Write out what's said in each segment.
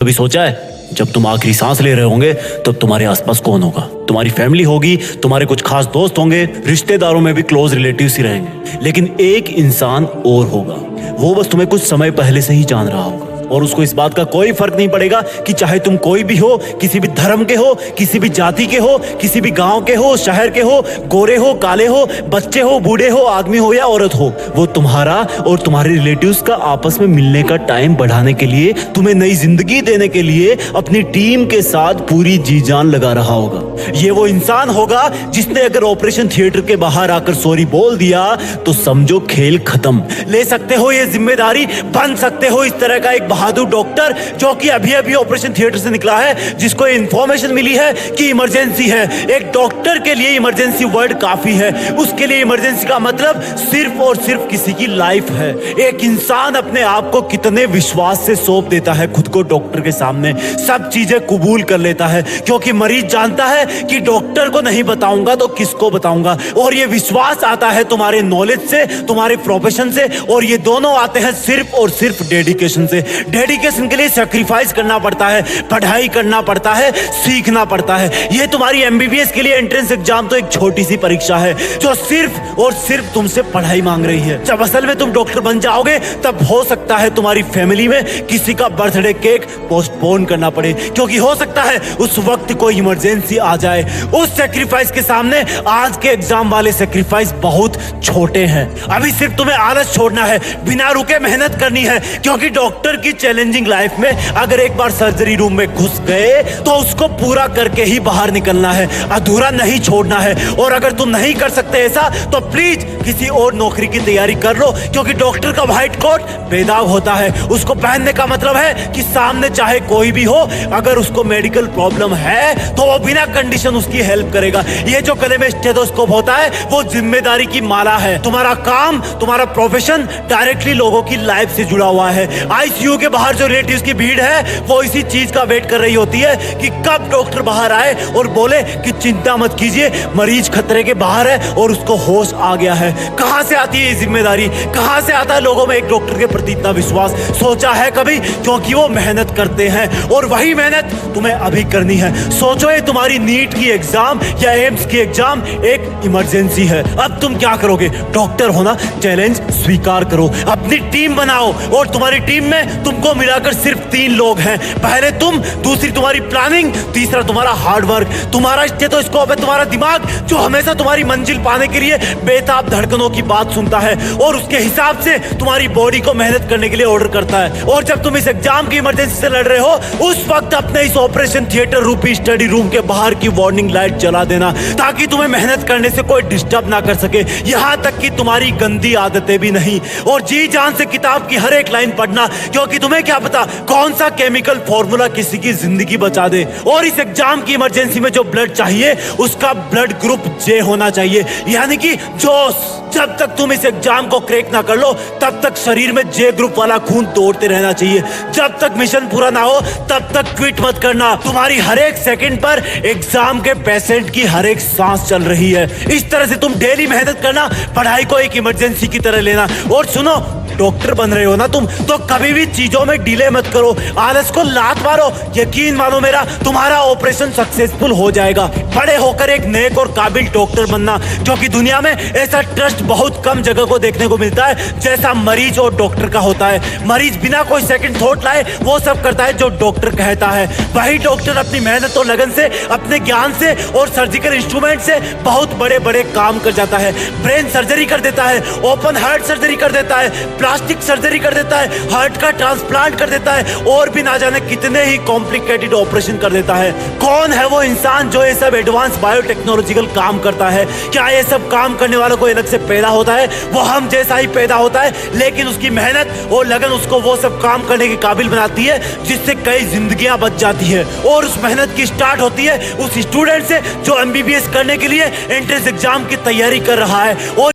कभी सोचा है जब तुम आखिरी सांस ले रहे होंगे तब तुम्हारे आसपास कौन होगा? तुम्हारी फैमिली होगी, तुम्हारे कुछ खास दोस्त होंगे, रिश्तेदारों में भी क्लोज रिलेटिव्स ही रहेंगे, लेकिन एक इंसान और होगा। वो बस तुम्हें कुछ समय पहले से ही जान रहा होगा और उसको इस बात का कोई फर्क नहीं पड़ेगा कि चाहे तुम कोई भी हो, किसी भी धर्म के हो, किसी भी जाति के हो, किसी भी गांव के हो, शहर के हो, गोरे हो, काले हो, बच्चे हो, बूढ़े हो, आदमी हो या औरत हो। वो तुम्हारा और तुम्हारे रिलेटिव्स का आपस में मिलने का टाइम बढ़ाने के लिए, तुम्हें नई जिंदगी देने के लिए अपनी टीम के साथ पूरी जी जान लगा रहा होगा। ये वो इंसान होगा जिसने अगर ऑपरेशन थिएटर के बाहर आकर सॉरी बोल दिया तो समझो खेल खत्म। ले सकते हो ये जिम्मेदारी, बन सकते हो इस तरह का एक बहादुर डॉक्टर जो कि अभी अभी ऑपरेशन थिएटर से निकला है, जिसको इंफॉर्मेशन मिली है कि इमरजेंसी है। एक डॉक्टर के लिए इमरजेंसी वर्ड काफी है। उसके लिए इमरजेंसी का मतलब सिर्फ और सिर्फ किसी की लाइफ है। एक इंसान अपने आप को कितने विश्वास से सौंप देता है खुद को डॉक्टर के सामने, सब चीजें कबूल कर लेता है, क्योंकि मरीज जानता है कि डॉक्टर को नहीं बताऊंगा तो किसको बताऊंगा। और ये विश्वास आता है तुम्हारे नॉलेज से, तुम्हारे प्रोफेशन से, और ये दोनों आते हैं सिर्फ और सिर्फ डेडिकेशन से। डेडिकेशन के लिए सैक्रिफाइस करना पड़ता है, पढ़ाई करना पड़ता है, सीखना पड़ता है। ये तुम्हारी एमबीबीएस के लिए एंट्रेंस एग्जाम तो एक छोटी सी परीक्षा है जो सिर्फ और सिर्फ तुमसे पढ़ाई मांग रही है। जब असल में तुम डॉक्टर बन जाओगे तब हो सकता है तुम्हारी फैमिली में किसी का बर्थडे केक पोस्टपोन करना पड़े, क्योंकि हो सकता है उस वक्त कोई इमरजेंसी आ जाए। उस सैक्रिफाइस के सामने आज के एग्जाम वाले सैक्रिफाइस बहुत छोटे हैं। अभी सिर्फ तुम्हें आलस छोड़ना है, बिना रुके मेहनत करनी है, क्योंकि डॉक्टर की चैलेंजिंग लाइफ में अगर एक बार सर्जरी रूम में घुस गए तो उसको पूरा करके ही बाहर निकलना है, अधूरा नहीं छोड़ना है। और अगर तुम नहीं कर सकते ऐसा तो प्लीज किसी और नौकरी की तैयारी कर लो, क्योंकि डॉक्टर का व्हाइट कोट बेदाग होता है। उसको पहनने का मतलब है कि सामने चाहे कोई भी हो, अगर उसको मेडिकल प्रॉब्लम है तो वो बिना कंडीशन उसकी हेल्प करेगा। ये जो गले में स्टेथोस्कोप होता है वो जिम्मेदारी की माला है। तुम्हारा काम, तुम्हारा प्रोफेशन डायरेक्टली लोगों की लाइफ से जुड़ा हुआ है। आईसीयू के बाहर जो रिलेटिव्स की भीड़ है वो इसी चीज का वेट कर रही होती है कि कब डॉक्टर बाहर आए और बोले कि चिंता मत कीजिए, मरीज खतरे के बाहर है और उसको होश आ गया है। कहां से आती है ये जिम्मेदारी? कहां से आता है लोगों में एक डॉक्टर के प्रति इतना विश्वास? सोचा है कभी? क्योंकि वो मेहनत करते हैं और वही मेहनत तुम्हें अभी करनी है। सोचो ये तुम्हारी नीट की एग्जाम या एम्स की एग्जाम एक इमरजेंसी है। अब तुम क्या करोगे? डॉक्टर होना चैलेंज स्वीकार करो, अपनी टीम बनाओ और तुम्हारी टीम में तुमको मिलाकर सिर्फ 3 लोग हैं। पहले तुम, दूसरी तुम्हारी प्लानिंग, तीसरा तुम्हारा हार्डवर्क। तुम्हारा स्टेथोस्कोप है तुम्हारा दिमाग, जो हमेशा तुम्हारी मंजिल पाने के लिए बेताब धड़कनों की बात सुनता है और उसके हिसाब से तुम्हारी बॉडी को मेहनत करने के लिए ऑर्डर करता है। और जब तुम इस एग्जाम की इमरजेंसी से लड़ रहे हो उस वक्त अपने इस ऑपरेशन थिएटर रूपी स्टडी रूम के बाहर की वार्निंग लाइट जला देना, ताकि तुम्हें मेहनत करने से कोई डिस्टर्ब ना कर सके, यहां तक कि तुम्हारी गंदी आदतें भी नहीं। और जी जान से किताब की हर एक लाइन पढ़ना, क्योंकि तुम्हें क्या पता कौन सा केमिकल फॉर्मूला किसी की जिंदगी बचा दे। और इस एग्जाम की इमरजेंसी में जो ब्लड चाहिए उसका ब्लड ग्रुप जे होना चाहिए, यानी कि जोश। जब तक तुम इस एग्जाम को क्रैक ना कर लो तब तक शरीर में जे ग्रुप वाला खून दौड़ते रहना चाहिए। जब तक मिशन पूरा ना हो तब तक क्विट मत करना। तुम्हारी हर एक सेकंड पर एग्जाम के पेशेंट की हर एक सांस चल रही है। इस तरह से तुम डेली मेहनत करना, पढ़ाई को एक इमरजेंसी की तरह लेना। और सुनो, डॉक्टर बन रहे हो ना तुम, तो कभी भी चीजों में डिले मत करो, आलस को लात मारो। यकीन मानो मेरा, तुम्हारा ऑपरेशन सक्सेसफुल हो जाएगा। बड़े होकर एक नेक और काबिल डॉक्टर बनना, क्योंकि दुनिया में ऐसा ट्रस्ट बहुत कम जगह को देखने को मिलता है जैसा मरीज और डॉक्टर का होता है। मरीज बिना कोई सेकंड थॉट लाए वो सब करता है जो डॉक्टर कहता है। वही डॉक्टर अपनी मेहनत और लगन से, अपने ज्ञान से और सर्जिकल इंस्ट्रूमेंट से बहुत बड़े बड़े काम कर जाता है। ब्रेन सर्जरी कर देता है, ओपन हार्ट सर्जरी कर देता है, प्लास्टिक सर्जरी कर देता है, हार्ट का ट्रांसप्लांट कर देता है और भी ना जाने कितने ही कॉम्प्लिकेटेड ऑपरेशन कर देता है। कौन है वो इंसान जो ये सब एडवांस बायोटेक्नोलॉजिकल काम करता है? क्या ये सब काम करने वालों को अलग से पैदा होता है? वो हम जैसा ही पैदा होता है, लेकिन उसकी मेहनत और लगन उसको वो सब काम करने के काबिल बनाती है जिससे कई जिंदगियां बच जाती है। और उस मेहनत की स्टार्ट होती है उस स्टूडेंट से जो एमबीबीएस करने के लिए एंट्रेंस एग्जाम की तैयारी कर रहा है। और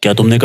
क्या तुमने